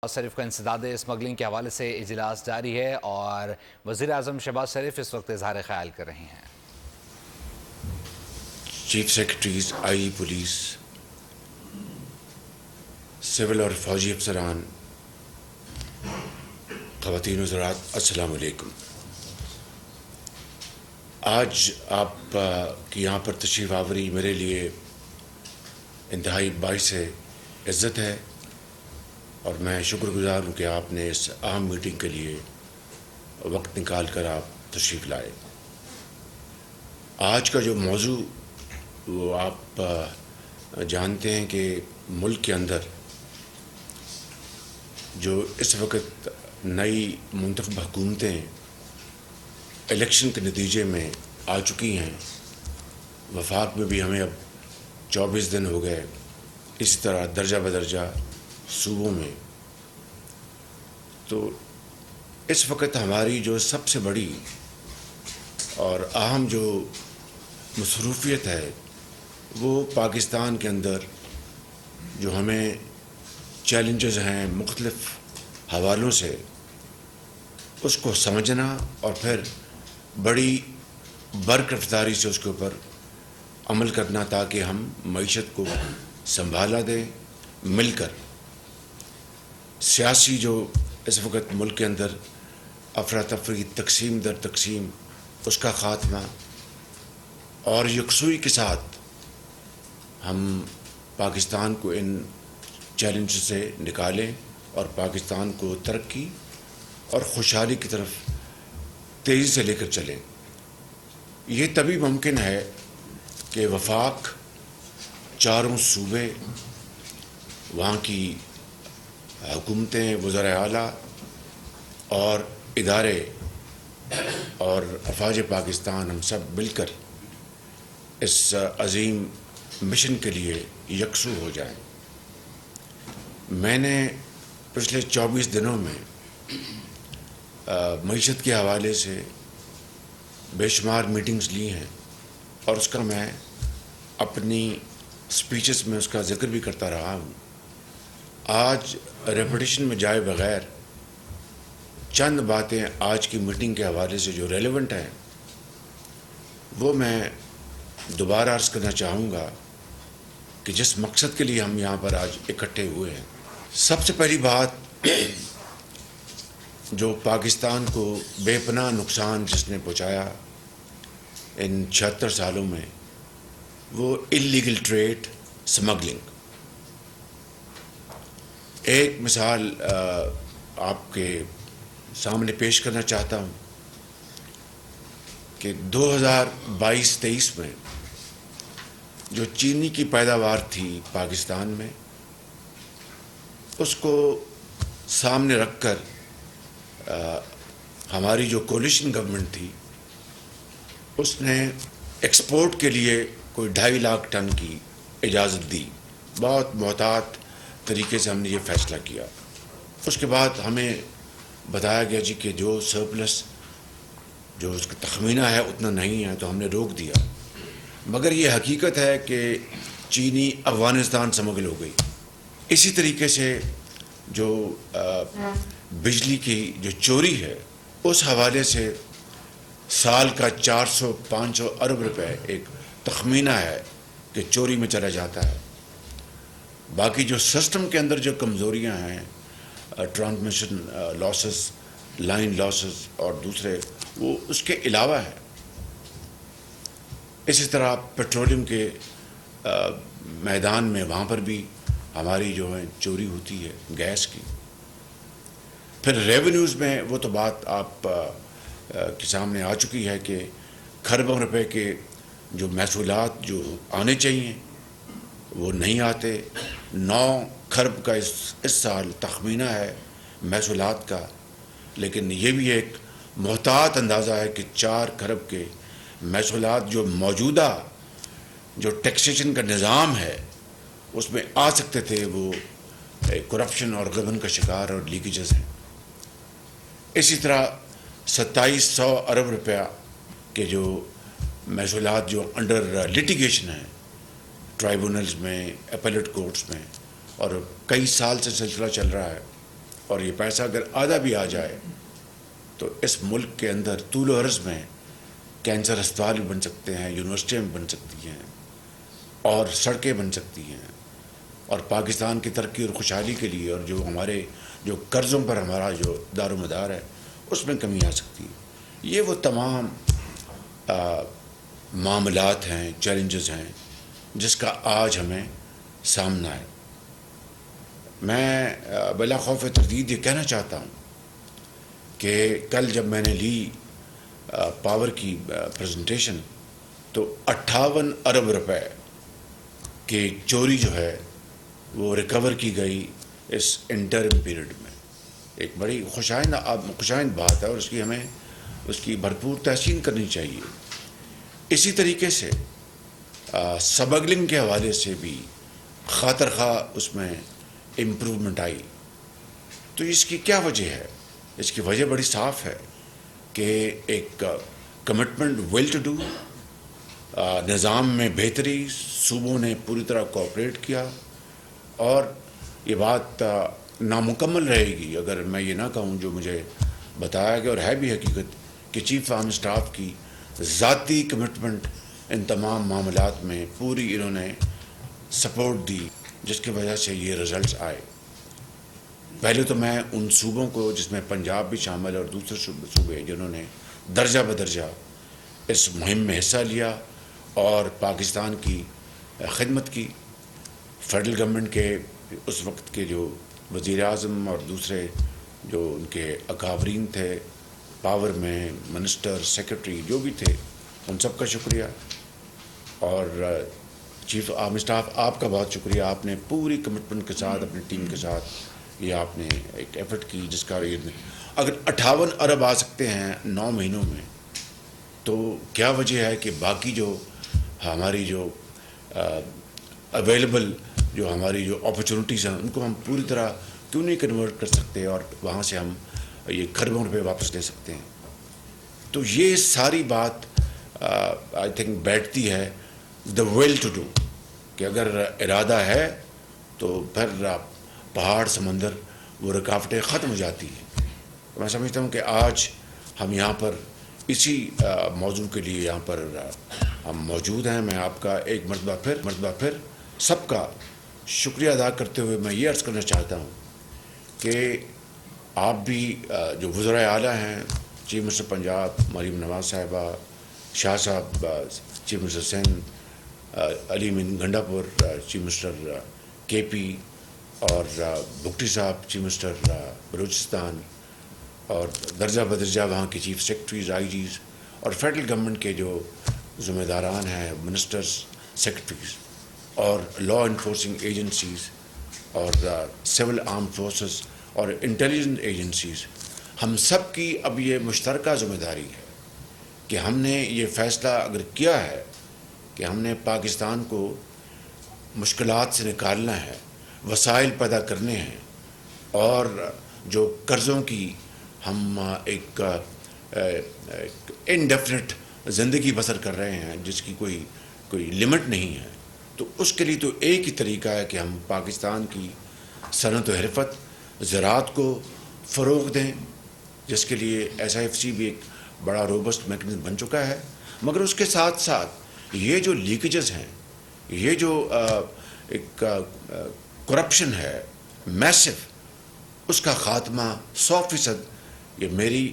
شریف کا انسداد اسمگلنگ کے حوالے سے اجلاس جاری ہے اور وزیر اعظم شہباز شریف اس وقت اظہار خیال کر رہے ہیں۔ چیف سیکرٹریز آئی پولیس، سول اور فوجی افسران، خواتین حضرات، السلام علیکم۔ آج آپ کی یہاں پر تشریف آوری میرے لیے انتہائی باعث عزت ہے اور میں شکر گزار ہوں کہ آپ نے اس اہم میٹنگ کے لیے وقت نکال کر آپ تشریف لائے۔ آج کا جو موضوع وہ آپ جانتے ہیں کہ ملک کے اندر جو اس وقت نئی منتخب حکومتیں الیکشن کے نتیجے میں آ چکی ہیں، وفاق میں بھی ہمیں اب 24 دن ہو گئے، اسی طرح درجہ بدرجہ صوبوں میں، تو اس وقت ہماری جو سب سے بڑی اور اہم جو مصروفیت ہے وہ پاکستان کے اندر جو ہمیں چیلنجز ہیں مختلف حوالوں سے، اس کو سمجھنا اور پھر بڑی برق رفتاری سے اس کے اوپر عمل کرنا تاکہ ہم معیشت کو سنبھالا دیں مل کر۔ سیاسی جو اس وقت ملک کے اندر افراتفری، تقسیم در تقسیم، اس کا خاتمہ اور یکسوئی کے ساتھ ہم پاکستان کو ان چیلنج سے نکالیں اور پاکستان کو ترقی اور خوشحالی کی طرف تیزی سے لے کر چلیں۔ یہ تبھی ممکن ہے کہ وفاق، چاروں صوبے، وہاں کی حکومتیں، وزرائے اعلیٰ اور ادارے اور افواج پاکستان، ہم سب مل کر اس عظیم مشن کے لیے یکسو ہو جائیں۔ میں نے پچھلے 24 دنوں میں معیشت کے حوالے سے بے شمار میٹنگز لی ہیں اور اس کا میں اپنی سپیچز میں اس کا ذکر بھی کرتا رہا ہوں۔ آج ریپیٹیشن میں جائے بغیر چند باتیں آج کی میٹنگ کے حوالے سے جو ریلیونٹ ہیں وہ میں دوبارہ عرض کرنا چاہوں گا کہ جس مقصد کے لیے ہم یہاں پر آج اکٹھے ہوئے ہیں۔ سب سے پہلی بات جو پاکستان کو بے پناہ نقصان جس نے پہنچایا ان 76 سالوں میں، وہ اللیگل ٹریڈ، سمگلنگ۔ ایک مثال آپ کے سامنے پیش کرنا چاہتا ہوں کہ 2022-23 میں جو چینی کی پیداوار تھی پاکستان میں، اس کو سامنے رکھ کر ہماری جو کولیشن گورنمنٹ تھی اس نے ایکسپورٹ کے لیے کوئی 2.5 لاکھ ٹن کی اجازت دی۔ بہت محتاط طریقے سے ہم نے یہ فیصلہ کیا۔ اس کے بعد ہمیں بتایا گیا جی کہ جو سرپلس جو اس کا تخمینہ ہے اتنا نہیں ہے، تو ہم نے روک دیا۔ مگر یہ حقیقت ہے کہ چینی افغانستان سمگل ہو گئی۔ اسی طریقے سے جو بجلی کی جو چوری ہے، اس حوالے سے سال کا 400-500 ارب روپے ایک تخمینہ ہے کہ چوری میں چلا جاتا ہے۔ باقی جو سسٹم کے اندر جو کمزوریاں ہیں، ٹرانسمیشن لاسز، لائن لاسز اور دوسرے، وہ اس کے علاوہ ہے۔ اسی طرح پیٹرولیم کے میدان میں وہاں پر بھی ہماری جو ہے چوری ہوتی ہے گیس کی۔ پھر ریونیوز میں وہ تو بات آپ کے سامنے آ چکی ہے کہ کھربوں روپے کے جو محصولات جو آنے چاہیے وہ نہیں آتے۔ 9 کھرب کا اس سال تخمینہ ہے محصولات کا، لیکن یہ بھی ایک محتاط اندازہ ہے کہ 4 کھرب کے محصولات جو موجودہ جو ٹیکسیشن کا نظام ہے اس میں آ سکتے تھے، وہ کرپشن اور غبن کا شکار اور لیکیجز ہیں۔ اسی طرح 2700 ارب روپیہ کے جو محصولات جو انڈر لٹیگیشن ہیں ٹرائبونلز میں، اپیلیٹ کورٹس میں، اور کئی سال سے سلسلہ چل رہا ہے، اور یہ پیسہ اگر آدھا بھی آ جائے تو اس ملک کے اندر طول و عرض میں کینسر اسپتال بھی بن سکتے ہیں، یونیورسٹیاں بھی بن سکتی ہیں، اور سڑکیں بن سکتی ہیں، اور پاکستان کی ترقی اور خوشحالی کے لیے اور جو ہمارے جو قرضوں پر ہمارا جو دار و مدار ہے اس میں کمی آ سکتی ہے۔ یہ وہ تمام معاملات ہیں، چیلنجز ہیں جس کا آج ہمیں سامنا ہے۔ میں بلا خوف تردید یہ کہنا چاہتا ہوں کہ کل جب میں نے لی پاور کی پریزنٹیشن تو 58 ارب روپے کی چوری جو ہے وہ ریکور کی گئی اس انٹرم پیریڈ میں۔ ایک بڑی خوشائند بات ہے اور ہمیں اس کی بھرپور تحسین کرنی چاہیے۔ اسی طریقے سے سمگلنگ کے حوالے سے بھی خاطر خواہ اس میں امپرومنٹ آئی۔ تو اس کی کیا وجہ ہے؟ اس کی وجہ بڑی صاف ہے کہ ایک کمٹمنٹ ول ٹو ڈو، نظام میں بہتری، صوبوں نے پوری طرح کوآپریٹ کیا، اور یہ بات نامکمل رہے گی اگر میں یہ نہ کہوں جو مجھے بتایا گیا، اور ہے بھی حقیقت، کہ چیف آرمی اسٹاف کی ذاتی کمٹمنٹ ان تمام معاملات میں پوری انہوں نے سپورٹ دی، جس کی وجہ سے یہ رزلٹس آئے۔ پہلے تو میں ان صوبوں کو، جس میں پنجاب بھی شامل اور دوسرے صوبے جنہوں نے درجہ بدرجہ اس مہم میں حصہ لیا اور پاکستان کی خدمت کی، فیڈرل گورنمنٹ کے اس وقت کے جو وزیر اعظم اور دوسرے جو ان کے اکابرین تھے پاور میں، منسٹر، سیکرٹری جو بھی تھے، ان سب کا شکریہ، اور چیف آرمی اسٹاف آپ کا بہت شکریہ۔ آپ نے پوری کمٹمنٹ کے ساتھ اپنی ٹیم کے ساتھ یہ آپ نے ایک ایفرٹ کی، جس کا اگر 58 ارب آ سکتے ہیں 9 مہینوں میں، تو کیا وجہ ہے کہ باقی جو ہماری جو اویلیبل جو ہماری جو اپرچونٹیز ہیں ان کو ہم پوری طرح کیوں نہیں کنورٹ کر سکتے اور وہاں سے ہم یہ کھربوں روپے واپس لے سکتے ہیں۔ تو یہ ساری بات آئی تھنک بیٹھتی ہے دا ول ٹو ڈو، کہ اگر ارادہ ہے تو پھر پہاڑ، سمندر، وہ رکاوٹیں ختم ہو جاتی ہیں۔ میں سمجھتا ہوں کہ آج ہم یہاں پر اسی موضوع کے لیے یہاں پر ہم موجود ہیں۔ میں آپ کا ایک مرتبہ پھر سب کا شکریہ ادا کرتے ہوئے میں یہ عرض کرنا چاہتا ہوں کہ آپ بھی جو وزرائے اعلیٰ ہیں، چیف منسٹر پنجاب مریم نواز صاحبہ، شاہ صاحب چیف منسٹر سندھ، علی امین گنڈا پور چیف منسٹر کے پی، اور بگٹی صاحب چیف منسٹر بلوچستان، اور درجہ بدرجہ وہاں کے چیف سیکرٹریز، آئی جیز، اور فیڈرل گورنمنٹ کے جو ذمہ داران ہیں، منسٹرز، سیکرٹریز، اور لا انفورسنگ ایجنسیز، اور سول آرم فورسز اور انٹیلیجنس ایجنسیز، ہم سب کی اب یہ مشترکہ ذمہ داری ہے کہ ہم نے یہ فیصلہ اگر کیا ہے کہ ہم نے پاکستان کو مشکلات سے نکالنا ہے، وسائل پیدا کرنے ہیں، اور جو قرضوں کی ہم ایک انڈیفینٹ زندگی بسر کر رہے ہیں جس کی کوئی لمٹ نہیں ہے، تو اس کے لیے تو ایک ہی طریقہ ہے کہ ہم پاکستان کی صنعت و حرفت، زراعت کو فروغ دیں، جس کے لیے ایس آئی ایف سی بھی ایک بڑا روبسٹ میکنزم بن چکا ہے۔ مگر اس کے ساتھ ساتھ یہ جو لیکیجز ہیں، یہ جو ایک کرپشن ہے میسو، اس کا خاتمہ 100% یہ میری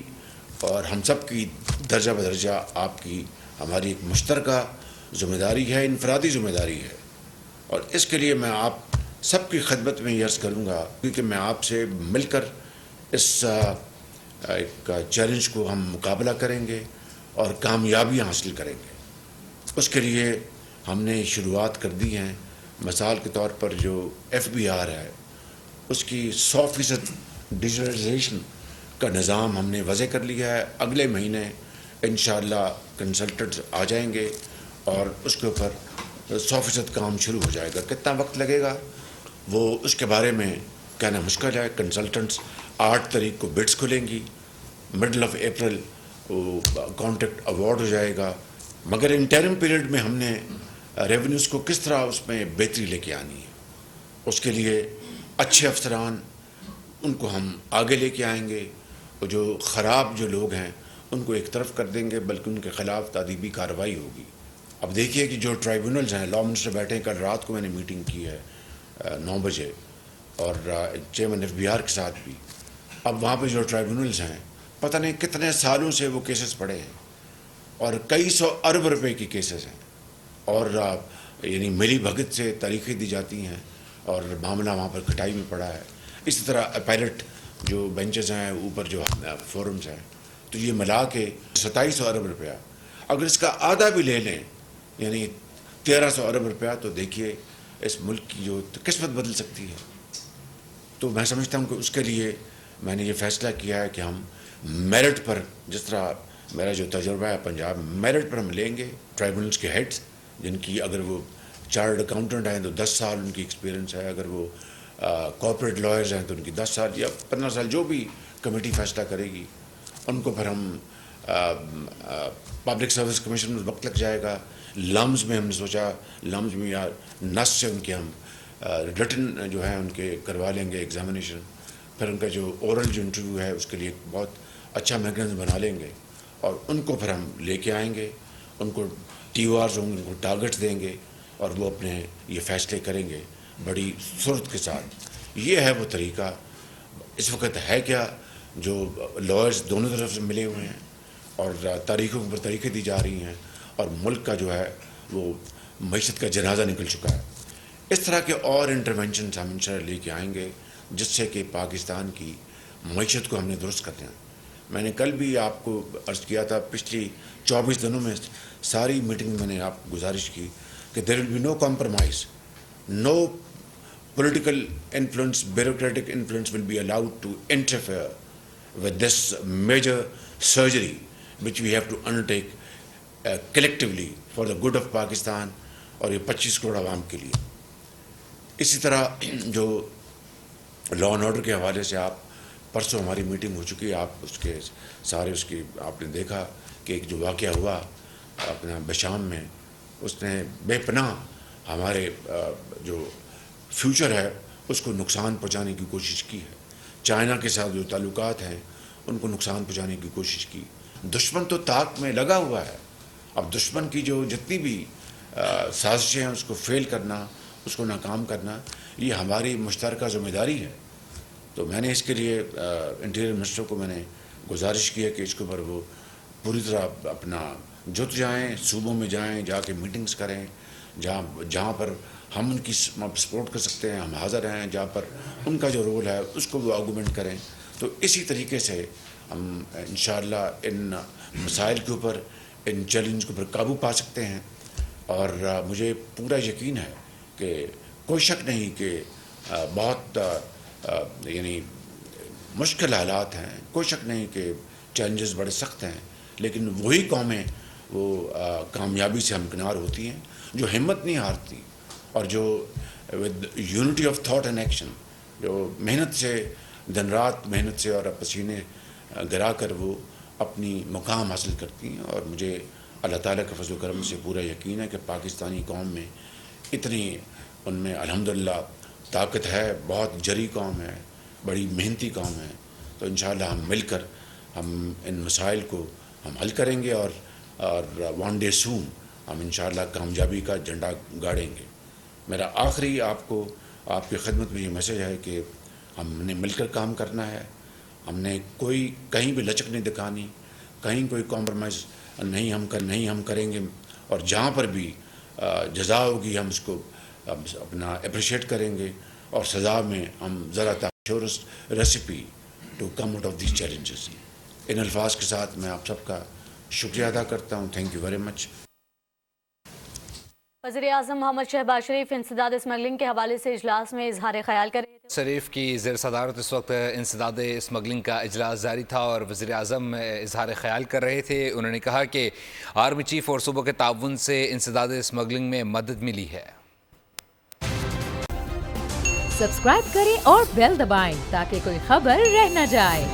اور ہم سب کی درجہ بدرجہ آپ کی، ہماری ایک مشترکہ ذمہ داری ہے، انفرادی ذمہ داری ہے، اور اس کے لیے میں آپ سب کی خدمت میں یہ عرض کروں گا کیونکہ میں آپ سے مل کر اس ایک چیلنج کو ہم مقابلہ کریں گے اور کامیابی حاصل کریں گے۔ اس کے لیے ہم نے شروعات کر دی ہیں۔ مثال کے طور پر جو ایف بی آر ہے، اس کی 100% ڈیجیٹلائزیشن کا نظام ہم نے وضع کر لیا ہے۔ اگلے مہینے انشاءاللہ کنسلٹنٹس آ جائیں گے اور اس کے اوپر 100% کام شروع ہو جائے گا۔ کتنا وقت لگے گا وہ اس کے بارے میں کہنا مشکل ہے۔ کنسلٹنٹس 8 تاریخ کو بڈس کھلیں گی، مڈل آف اپریل وہ کانٹریکٹ اوارڈ ہو جائے گا۔ مگر انٹرم پیریڈ میں ہم نے ریونیوز کو کس طرح اس میں بہتری لے کے آنی ہے، اس کے لیے اچھے افسران، ان کو ہم آگے لے کے آئیں گے، اور جو خراب جو لوگ ہیں ان کو ایک طرف کر دیں گے، بلکہ ان کے خلاف تادیبی کارروائی ہوگی۔ اب دیکھیے کہ جو ٹرائیبونلز ہیں، لا منسٹر بیٹھے ہیں، کل رات کو میں نے میٹنگ کی ہے 9 بجے، اور چیئرمین FBR کے ساتھ بھی۔ اب وہاں پہ جو ٹرائیبونلز ہیں، پتہ نہیں کتنے سالوں سے وہ کیسز پڑے ہیں، اور کئی 100 ارب روپے کی کیسز ہیں، اور یعنی ملی بھگت سے تاریخیں دی جاتی ہیں، اور معاملہ وہاں پر کھٹائی میں پڑا ہے۔ اسی طرح اپیلٹ جو بینچز ہیں، اوپر جو فورمز ہیں، تو یہ ملا کے 2700 ارب روپیہ، اگر اس کا آدھا بھی لے لیں یعنی 1300 ارب روپیہ، تو دیکھیے اس ملک کی جو قسمت بدل سکتی ہے۔ تو میں سمجھتا ہوں کہ اس کے لیے میں نے یہ فیصلہ کیا ہے کہ ہم میرٹ پر، جس طرح میرا جو تجربہ ہے پنجاب، میرٹ پر ہم لیں گے ٹرائیبونلز کے ہیڈز، جن کی اگر وہ چارٹرڈ اکاؤنٹنٹ ہیں تو 10 سال ان کی ایکسپیرینس ہے، اگر وہ کارپوریٹ لائرز ہیں تو ان کی 10 سال یا 15 سال، جو بھی کمیٹی فیصلہ کرے گی ان کو پھر ہم پبلک سروس کمیشن میں وقت لگ جائے گا۔ لمز میں ہم نے سوچا، لمز میں یا نس سے ان کے ہم ریٹن جو ہے ان کے کروا لیں گے ایگزامینیشن، پھر ان کا جو اورل جو انٹرویو ہے اس کے لیے بہت اچھا میکنزم بنا لیں گے، اور ان کو پھر ہم لے کے آئیں گے، ان کو TORs ہوں گے، ان کو ٹارگٹس دیں گے، اور وہ اپنے یہ فیصلے کریں گے بڑی سرعت کے ساتھ۔ یہ ہے وہ طریقہ۔ اس وقت ہے کیا، جو لائرز دونوں طرف سے ملے ہوئے ہیں، اور تاریخوں پر تاریخیں دی جا رہی ہیں، اور ملک کا جو ہے وہ معیشت کا جنازہ نکل چکا ہے۔ اس طرح کے اور انٹرونشنز ہم انشاءاللہ لے کے آئیں گے، جس سے کہ پاکستان کی معیشت کو ہم نے درست کر دیا۔ میں نے کل بھی آپ کو عرض کیا تھا، پچھلی 24 دنوں میں ساری میٹنگ میں نے آپ کو گزارش کی کہ there will be no compromise, no political influence, bureaucratic influence will be allowed to interfere with this major surgery which we have to undertake collectively for the good of Pakistan اور یہ 25 کروڑ عوام کے لیے۔ اسی طرح جو لا اینڈ آرڈر کے حوالے سے آپ پرسوں ہماری میٹنگ ہو چکی ہے، آپ اس کے سارے اس کی آپ نے دیکھا کہ ایک جو واقعہ ہوا اپنا بشام میں، اس نے بے پناہ ہمارے جو فیوچر ہے اس کو نقصان پہنچانے کی کوشش کی ہے۔ چائنا کے ساتھ جو تعلقات ہیں ان کو نقصان پہنچانے کی کوشش کی۔ دشمن تو طاق میں لگا ہوا ہے، اب دشمن کی جو جتنی بھی سازشیں ہیں اس کو فیل کرنا، اس کو ناکام کرنا، یہ ہماری مشترکہ ذمہ داری ہے۔ تو میں نے اس کے لیے انٹیریئر منسٹر کو میں نے گزارش کی ہے کہ اس کے اوپر وہ پوری طرح اپنا جت جائیں، صوبوں میں جائیں، جا کے میٹنگز کریں، جہاں پر ہم ان کی سپورٹ کر سکتے ہیں ہم حاضر ہیں، جہاں پر ان کا جو رول ہے اس کو وہ آرگومنٹ کریں۔ تو اسی طریقے سے ہم انشاءاللہ ان مسائل کے اوپر، ان چیلنج کے اوپر قابو پا سکتے ہیں، اور مجھے پورا یقین ہے کہ کوئی شک نہیں کہ بہت یعنی مشکل حالات ہیں، کوئی شک نہیں کہ چیلنجز بڑے سخت ہیں، لیکن وہی قومیں وہ کامیابی سے ہمکنار ہوتی ہیں جو ہمت نہیں ہارتی، اور جو with unity of thought and action, جو محنت سے دن رات محنت سے اور پسینے گرا کر وہ اپنی مقام حاصل کرتی ہیں۔ اور مجھے اللہ تعالیٰ کے فضل و کرم سے پورا یقین ہے کہ پاکستانی قوم میں اتنی ان میں الحمدللہ طاقت ہے، بہت جری قوم ہے، بڑی محنتی قوم ہے۔ تو انشاءاللہ ہم مل کر ہم ان مسائل کو ہم حل کریں گے، اور ون ڈے سون ہم انشاءاللہ کامیابی کا جھنڈا گاڑیں گے۔ میرا آخری آپ کو آپ کی خدمت میں یہ میسج ہے کہ ہم نے مل کر کام کرنا ہے، ہم نے کوئی کہیں بھی لچک نہیں دکھانی، کہیں کوئی کمپرومائز نہیں ہم کریں گے، اور جہاں پر بھی جزا ہوگی ہم اس کو اپنا اپریشیٹ کریں گے، اور سزا میں ہم ذرا surest recipe to come out of these challenges. ان الفاظ کے ساتھ میں آپ سب کا شکریہ ادا کرتا ہوں۔ Thank you very much. وزیراعظم محمد شہباز شریف انسداد اسمگلنگ کے حوالے سے اجلاس میں اظہار خیال کر رہے تھے۔ شریف کی زیر صدارت اس وقت انسداد اسمگلنگ کا اجلاس جاری تھا، اور وزیر اعظم اظہار خیال کر رہے تھے۔ انہوں نے کہا کہ آرمی چیف اور صوبوں کے تعاون سے انسداد اسمگلنگ میں مدد ملی ہے۔ سبسکرائب کریں اور بیل دبائیں تاکہ کوئی خبر رہ نہ جائے۔